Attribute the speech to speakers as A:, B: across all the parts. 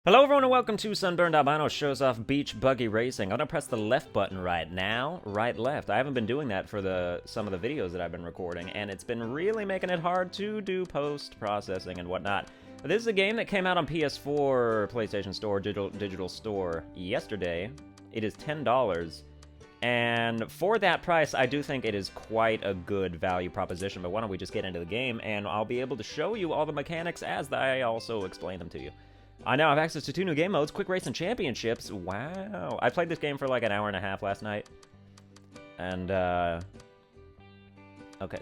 A: Hello everyone and welcome to Sunburned Albino shows off Beach Buggy Racing. I'm gonna press the left button right now, right left. I haven't been doing that for some of the videos that I've been recording, and it's been really making it hard to do post-processing and whatnot. This is a game that came out on PS4, PlayStation Store, digital store yesterday. It is $10, and for that price, I do think it is quite a good value proposition, but why don't we just get into the game, and I'll be able to show you all the mechanics as I also explain them to you. I now have access to 2 new game modes, Quick Race and Championships. Wow. I played this game for like an hour and a half last night. And, okay,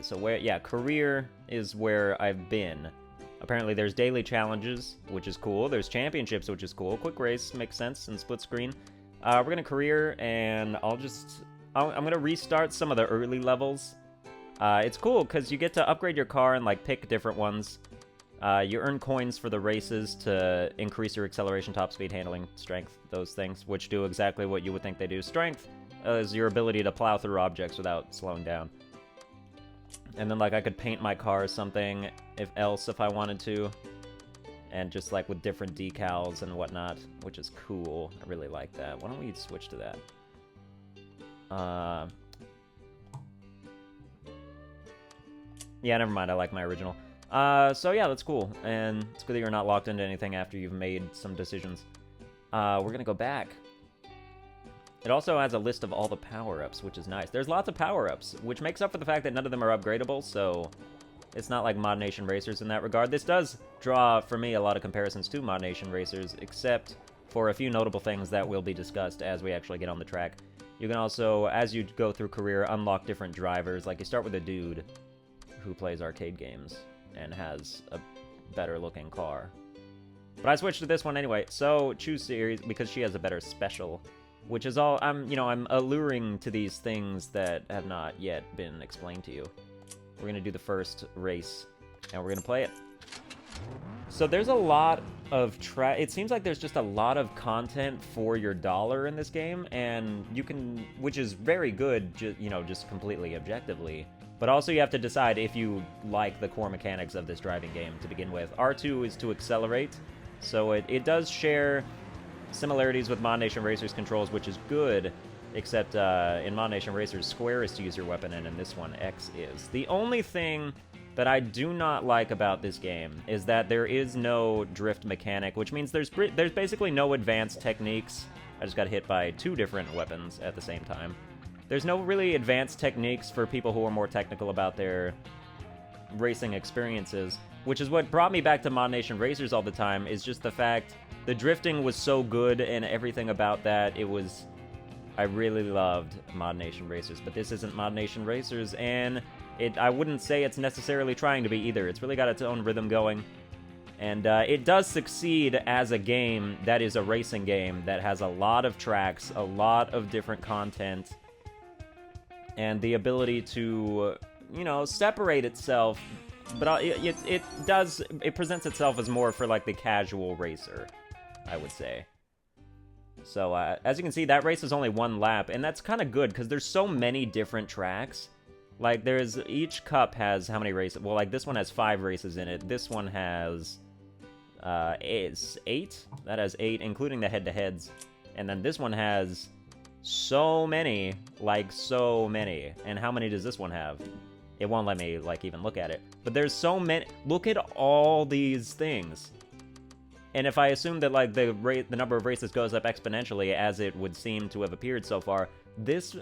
A: so career is where I've been. Apparently there's daily challenges, which is cool. There's championships, which is cool. Quick Race makes sense in split screen. We're gonna career, and I'm gonna restart some of the early levels. It's cool, because you get to upgrade your car and, like, pick different ones. You earn coins for the races to increase your acceleration, top speed, handling, strength, those things, which do exactly what you would think they do. Strength is your ability to plow through objects without slowing down. And then, like, I could paint my car or something if I wanted to. And just, like, with different decals and whatnot, which is cool. I really like that. Why don't we switch to that? Yeah, never mind. I like my original. So yeah, that's cool, and it's good that you're not locked into anything after you've made some decisions. We're gonna go back. It also has a list of all the power-ups, which is nice. There's lots of power-ups, which makes up for the fact that none of them are upgradable, so it's not like Mod Nation Racers in that regard. This does draw, for me, a lot of comparisons to Mod Nation Racers, except for a few notable things that will be discussed as we actually get on the track. You can also, as you go through career, unlock different drivers. Like, you start with a dude who plays arcade games and has a better looking car. But I switched to this one anyway, so choose series because she has a better special, which is all, I'm alluring to these things that have not yet been explained to you. We're gonna do the first race, and we're gonna play it. So there's a lot of it seems like there's just a lot of content for your dollar in this game, and you can, which is very good, just completely objectively. But also you have to decide if you like the core mechanics of this driving game to begin with. R2 is to accelerate, so it does share similarities with Mod Nation Racers controls, which is good, except in Mod Nation Racers, square is to use your weapon, and in this one, X is. The only thing that I do not like about this game is that there is no drift mechanic, which means there's basically no advanced techniques. I just got hit by 2 different weapons at the same time. There's no really advanced techniques for people who are more technical about their racing experiences, which is what brought me back to Mod Nation Racers all the time, is just the fact the drifting was so good and everything about that. I really loved Mod Nation Racers, but this isn't Mod Nation Racers, and I wouldn't say it's necessarily trying to be either. It's really got its own rhythm going, and it does succeed as a game that is a racing game that has a lot of tracks, a lot of different content, and the ability to, separate itself, but it presents itself as more for, like, the casual racer, I would say. So, as you can see, that race is only 1 lap, and that's kind of good, because there's so many different tracks. Like, each cup has how many races? Well, like, this one has 5 races in it. This one has, 8? That has 8, including the head-to-heads. And then this one has so many, like, so many. And how many does this one have? It won't let me, like, even look at it. But there's so many. Look at all these things. And if I assume that, like, the number of races goes up exponentially, as it would seem to have appeared so far, this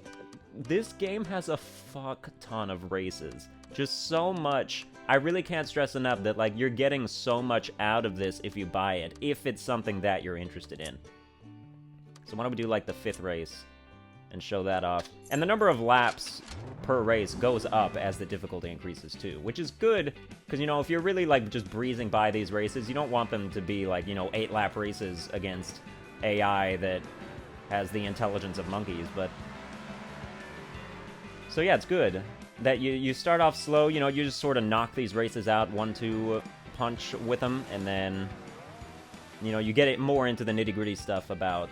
A: game has a fuck ton of races. Just so much. I really can't stress enough that, like, you're getting so much out of this if you buy it, if it's something that you're interested in. So why don't we do, like, the 5th race and show that off. And the number of laps per race goes up as the difficulty increases, too, which is good, because, if you're really, like, just breezing by these races, you don't want them to be, like, 8-lap races against AI that has the intelligence of monkeys, but... So yeah, it's good that you start off slow, you just sort of knock these races out, 1-2 punch with them, and then... you get it more into the nitty-gritty stuff about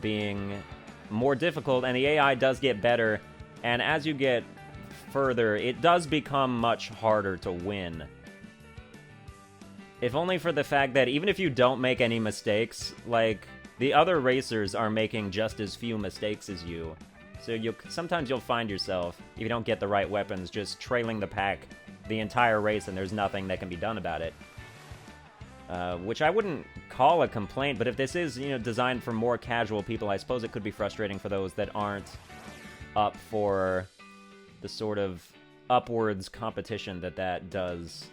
A: being more difficult, and the AI does get better, and as you get further, it does become much harder to win. If only for the fact that even if you don't make any mistakes, like, the other racers are making just as few mistakes as you. So sometimes you'll find yourself, if you don't get the right weapons, just trailing the pack the entire race and there's nothing that can be done about it. Which I wouldn't call a complaint, but if this is, you know, designed for more casual people, I suppose it could be frustrating for those that aren't up for the sort of upwards competition that does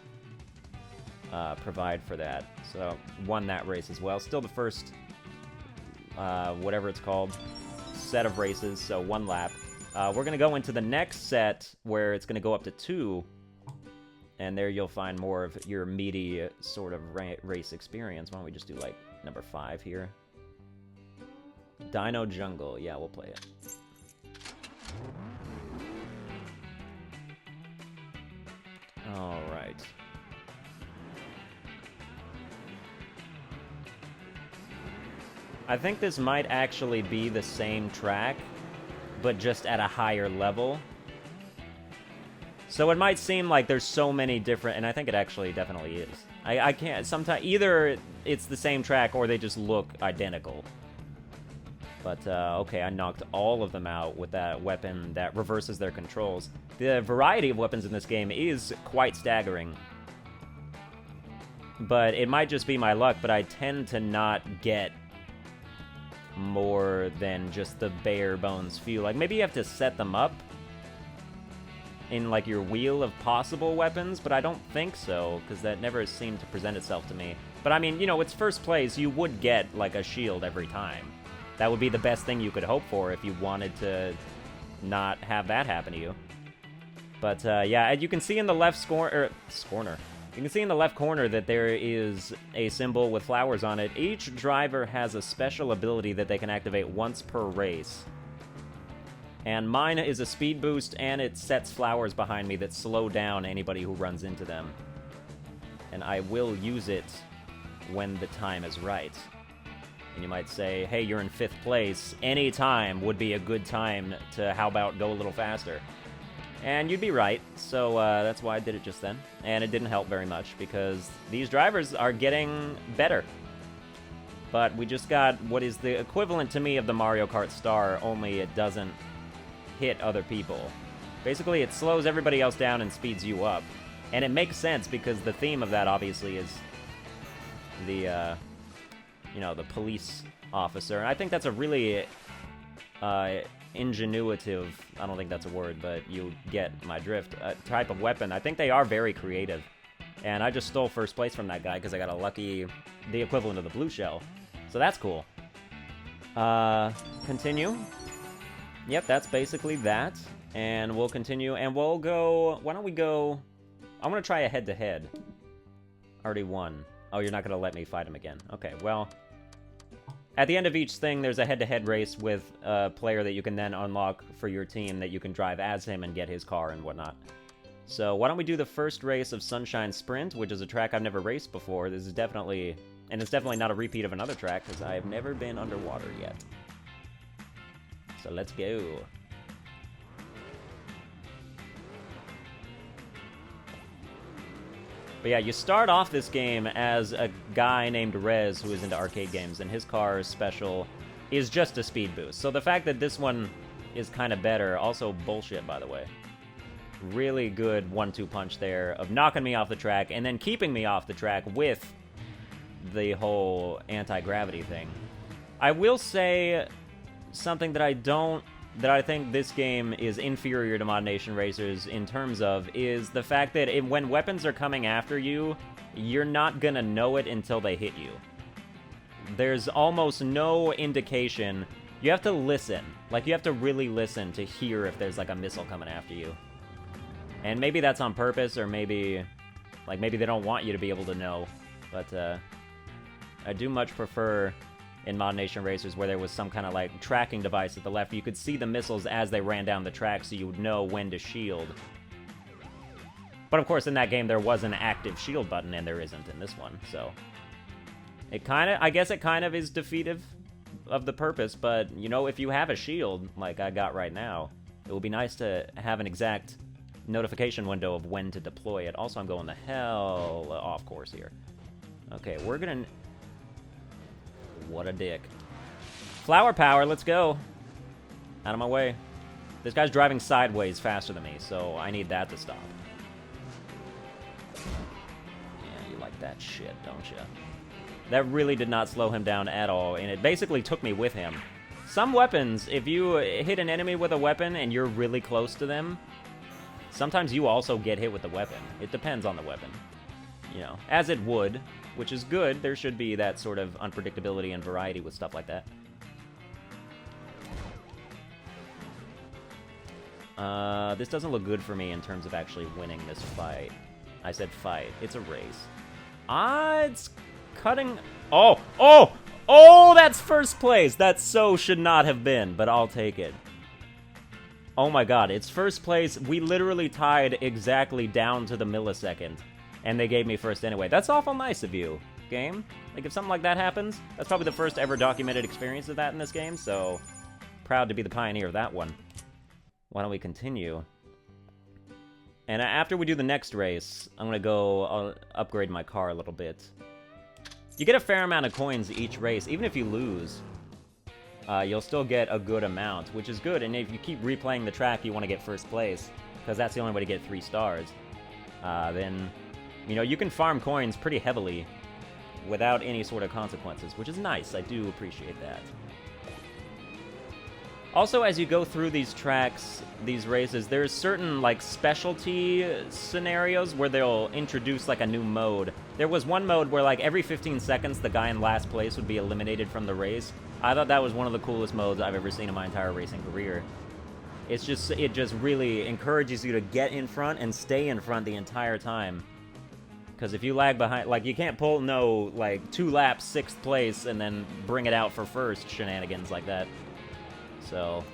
A: provide for that. So, won that race as well. Still the first, whatever it's called, set of races, so 1 lap. We're going to go into the next set, where it's going to go up to 2, and there you'll find more of your meaty sort of race experience. Why don't we just do, like, number 5 here? Dino Jungle. Yeah, we'll play it. Alright. I think this might actually be the same track, but just at a higher level. So it might seem like there's so many different, and I think it actually definitely is. I can't, sometimes, either it's the same track or they just look identical. But, okay, I knocked all of them out with that weapon that reverses their controls. The variety of weapons in this game is quite staggering. But it might just be my luck, but I tend to not get more than just the bare bones few. Like, maybe you have to set them up in, like, your wheel of possible weapons, but I don't think so, because that never seemed to present itself to me. But, I mean, you know, it's first place, you would get, like, a shield every time. That would be the best thing you could hope for if you wanted to not have that happen to you. But, yeah, you can see in the left corner... You can see in the left corner that there is a symbol with flowers on it. Each driver has a special ability that they can activate once per race. And mine is a speed boost, and it sets flowers behind me that slow down anybody who runs into them. And I will use it when the time is right. And you might say, hey, you're in 5th place. Any time would be a good time to, how about, go a little faster? And you'd be right, so that's why I did it just then. And it didn't help very much, because these drivers are getting better. But we just got what is the equivalent to me of the Mario Kart Star, only it doesn't hit other people. Basically, it slows everybody else down and speeds you up. And it makes sense, because the theme of that, obviously, is the, you know, the police officer. And I think that's a really ingenuitive, I don't think that's a word, but you get my drift, type of weapon. I think they are very creative. And I just stole 1st place from that guy because I got a lucky, the equivalent of the blue shell. So that's cool. Continue. Yep, that's basically that. And we'll continue, and we'll go, why don't we go, I want to try a head-to-head. Already won. Oh, you're not going to let me fight him again. Okay, well, at the end of each thing, there's a head-to-head race with a player that you can then unlock for your team that you can drive as him and get his car and whatnot. So why don't we do the first race of Sunshine Sprint, which is a track I've never raced before. This is definitely, and it's definitely not a repeat of another track, because I have never been underwater yet. So let's go. But yeah, you start off this game as a guy named Rez who is into arcade games, and his car's special is just a speed boost. So the fact that this one is kind of better, also bullshit, by the way. Really good 1-2 punch there of knocking me off the track and then keeping me off the track with the whole anti-gravity thing. I will say something that I think this game is inferior to Mod Nation Racers in terms of is the fact that when weapons are coming after you, you're not gonna know it until they hit you. There's almost no indication. You have to listen. Like, you have to really listen to hear if there's, like, a missile coming after you. And maybe that's on purpose, or maybe they don't want you to be able to know. But, I do much prefer in Mod Nation Racers where there was some kind of, like, tracking device at the left. You could see the missiles as they ran down the track, so you would know when to shield. But, of course, in that game, there was an active shield button, and there isn't in this one, so I guess it kind of is defeative of the purpose, but, you know, if you have a shield, like I got right now, it would be nice to have an exact notification window of when to deploy it. Also, I'm going the hell off course here. Okay, we're gonna... What a dick. Flower power, let's go. Out of my way. This guy's driving sideways faster than me, so I need that to stop. Yeah, you like that shit, don't you? That really did not slow him down at all, and it basically took me with him. Some weapons, if you hit an enemy with a weapon and you're really close to them, sometimes you also get hit with the weapon. It depends on the weapon. You know, as it would, which is good. There should be that sort of unpredictability and variety with stuff like that. This doesn't look good for me in terms of actually winning this fight. I said fight. It's a race. It's cutting... Oh! Oh! Oh, that's first place! That so should not have been, but I'll take it. Oh my god, it's first place. We literally tied exactly down to the millisecond, and they gave me first anyway. That's awful nice of you, game. Like, if something like that happens, that's probably the first ever documented experience of that in this game, so proud to be the pioneer of that one. Why don't we continue? And after we do the next race, I'm gonna go upgrade my car a little bit. You get a fair amount of coins each race. Even if you lose, you'll still get a good amount, which is good. And if you keep replaying the track, you want to get first place, because that's the only way to get 3 stars. Then, you know, you can farm coins pretty heavily without any sort of consequences, which is nice. I do appreciate that. Also, as you go through these tracks, these races, there's certain, like, specialty scenarios where they'll introduce, like, a new mode. There was one mode where, like, every 15 seconds, the guy in last place would be eliminated from the race. I thought that was one of the coolest modes I've ever seen in my entire racing career. It just really encourages you to get in front and stay in front the entire time. Because if you lag behind, like, you can't pull no, like, 2 laps, 6th place, and then bring it out for first shenanigans like that. So,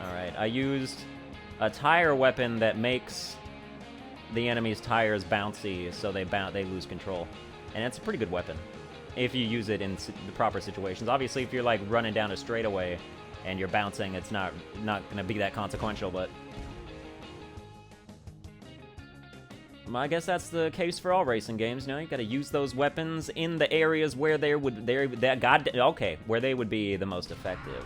A: alright, I used a tire weapon that makes the enemy's tires bouncy, so they lose control. And it's a pretty good weapon, if you use it in the proper situations. Obviously, if you're, like, running down a straightaway and you're bouncing, it's not gonna be that consequential, but... I guess that's the case for all racing games, you know? You gotta use those weapons in the areas where they would be the most effective.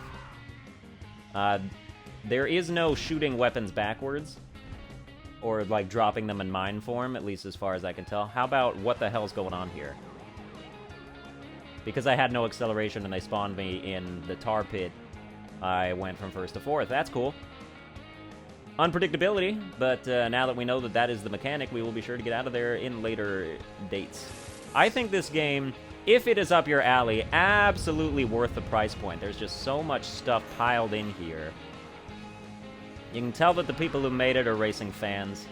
A: There is no shooting weapons backwards, or, like, dropping them in mine form, at least as far as I can tell. How about what the hell's going on here? Because I had no acceleration and they spawned me in the tar pit, I went from 1st to 4th. That's cool. Unpredictability, but now that we know that that is the mechanic, we will be sure to get out of there in later dates. I think this game, if it is up your alley, absolutely worth the price point. There's just so much stuff piled in here. You can tell that the people who made it are racing fans.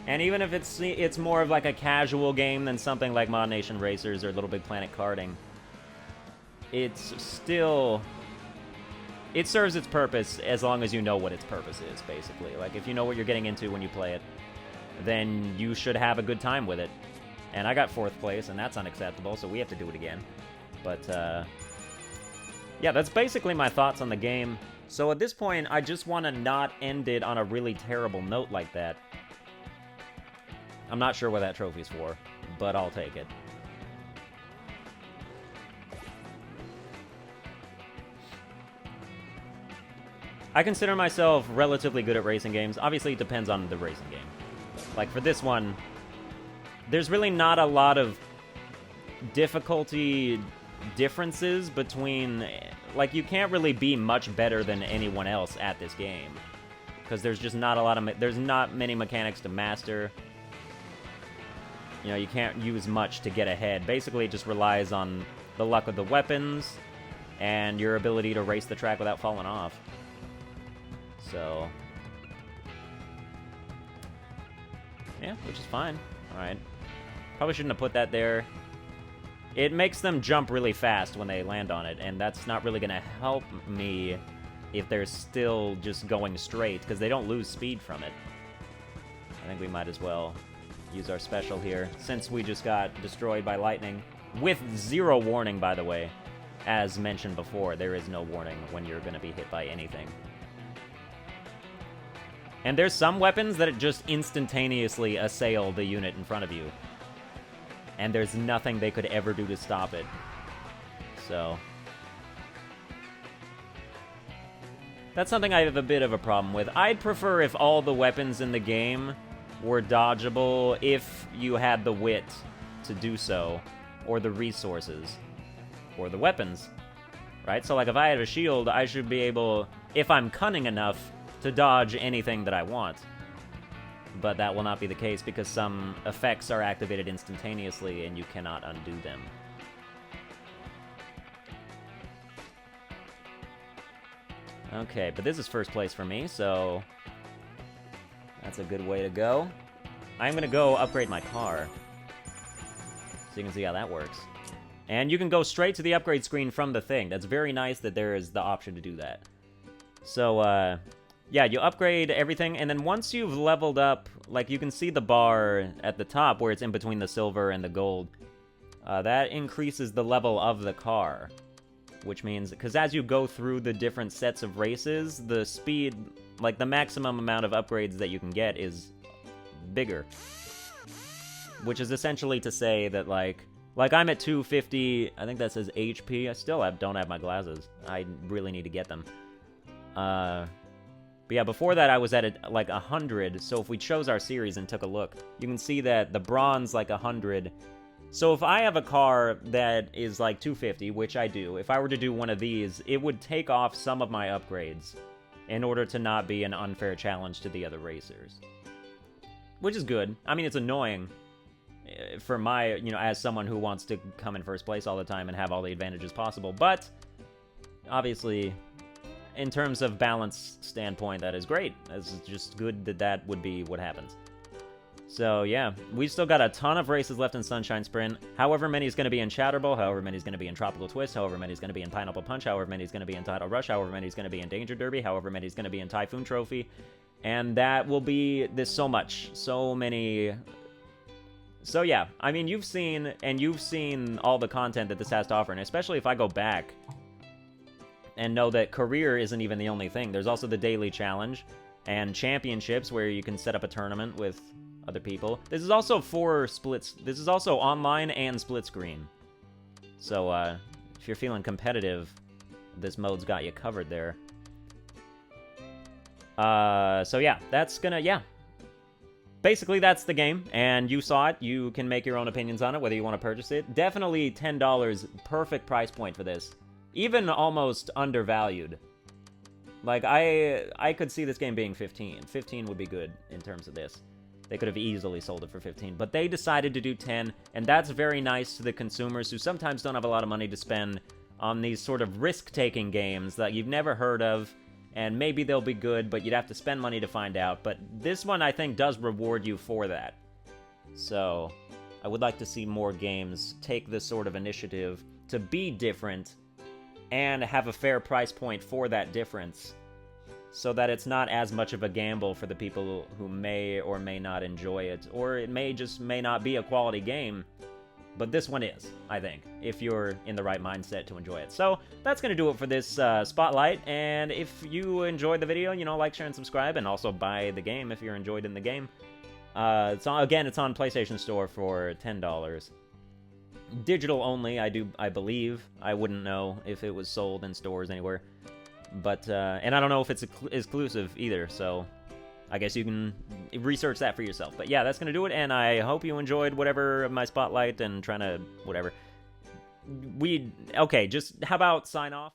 A: And even if it's more of like a casual game than something like Mod Nation Racers or Little Big Planet Karting, it's still... It serves its purpose as long as you know what its purpose is, basically. Like, if you know what you're getting into when you play it, then you should have a good time with it. And I got 4th place, and that's unacceptable, so we have to do it again. But, yeah, that's basically my thoughts on the game. So at this point, I just want to not end it on a really terrible note like that. I'm not sure what that trophy's for, but I'll take it. I consider myself relatively good at racing games. Obviously, it depends on the racing game. Like, for this one, there's really not a lot of difficulty differences between... Like, you can't really be much better than anyone else at this game. Because there's just not a lot of... There's not many mechanics to master. You know, you can't use much to get ahead. Basically, it just relies on the luck of the weapons and your ability to race the track without falling off. So, yeah, which is fine. Alright. Probably shouldn't have put that there. It makes them jump really fast when they land on it, and that's not really going to help me if they're still just going straight, because they don't lose speed from it. I think we might as well use our special here, since we just got destroyed by lightning. With 0 warning, by the way. As mentioned before, there is no warning when you're going to be hit by anything. And there's some weapons that just instantaneously assail the unit in front of you. And there's nothing they could ever do to stop it. So... that's something I have a bit of a problem with. I'd prefer if all the weapons in the game were dodgeable if you had the wit to do so, or the resources, or the weapons, right? So, like, if I had a shield, I should be able, if I'm cunning enough, to dodge anything that I want. But that will not be the case because some effects are activated instantaneously and you cannot undo them. Okay, but this is first place for me, so that's a good way to go. I'm gonna go upgrade my car, so you can see how that works. And you can go straight to the upgrade screen from the thing. That's very nice that there is the option to do that. So, yeah, you upgrade everything, and then once you've leveled up, like, you can see the bar at the top where it's in between the silver and the gold. That increases the level of the car. Which means, because as you go through the different sets of races, the speed, like the maximum amount of upgrades that you can get is bigger. Which is essentially to say that, like I'm at 250, I think that says HP. I still don't have my glasses. I really need to get them. But yeah, before that I was at like 100, so if we chose our series and took a look, you can see that the bronze, like 100... So if I have a car that is like 250, which I do, if I were to do one of these, it would take off some of my upgrades in order to not be an unfair challenge to the other racers. Which is good. I mean, it's annoying for my, you know, as someone who wants to come in first place all the time and have all the advantages possible, but obviously, in terms of balance standpoint, that is great. It's just good that that would be what happens. So, yeah, we've still got a ton of races left in Sunshine Sprint. However many is going to be in Chatterball, however many is going to be in Tropical Twist, however many is going to be in Pineapple Punch, however many is going to be in Tidal Rush, however many is going to be in Danger Derby, however many is going to be in Typhoon Trophy. And that will be this so much. So many... So, yeah, I mean, you've seen all the content that this has to offer, and especially if I go back and know that career isn't even the only thing. There's also the daily challenge and championships where you can set up a tournament with other people. This is also this is also online and split screen. So, if you're feeling competitive, this mode's got you covered there. So yeah, that's gonna, yeah. Basically, that's the game, and you saw it. You can make your own opinions on it, whether you want to purchase it. Definitely $10, perfect price point for this. Even almost undervalued. Like, I could see this game being 15. 15 would be good in terms of this. They could have easily sold it for 15, but they decided to do 10, and that's very nice to the consumers who sometimes don't have a lot of money to spend on these sort of risk-taking games that you've never heard of, and maybe they'll be good, but you'd have to spend money to find out. But this one, I think, does reward you for that. So, I would like to see more games take this sort of initiative to be different and have a fair price point for that difference, so that it's not as much of a gamble for the people who may or may not enjoy it, or it may not be a quality game, but this one is, I think, if you're in the right mindset to enjoy it. So, that's going to do it for this spotlight, and if you enjoyed the video, you know, like, share, and subscribe, and also buy the game if you're enjoyed in the game. It's on PlayStation Store for $10. Digital only, I believe. I wouldn't know if it was sold in stores anywhere. But, and I don't know if it's exclusive either, so I guess you can research that for yourself. But yeah, that's going to do it, and I hope you enjoyed whatever of my spotlight and trying to, whatever. Okay, just how about sign off?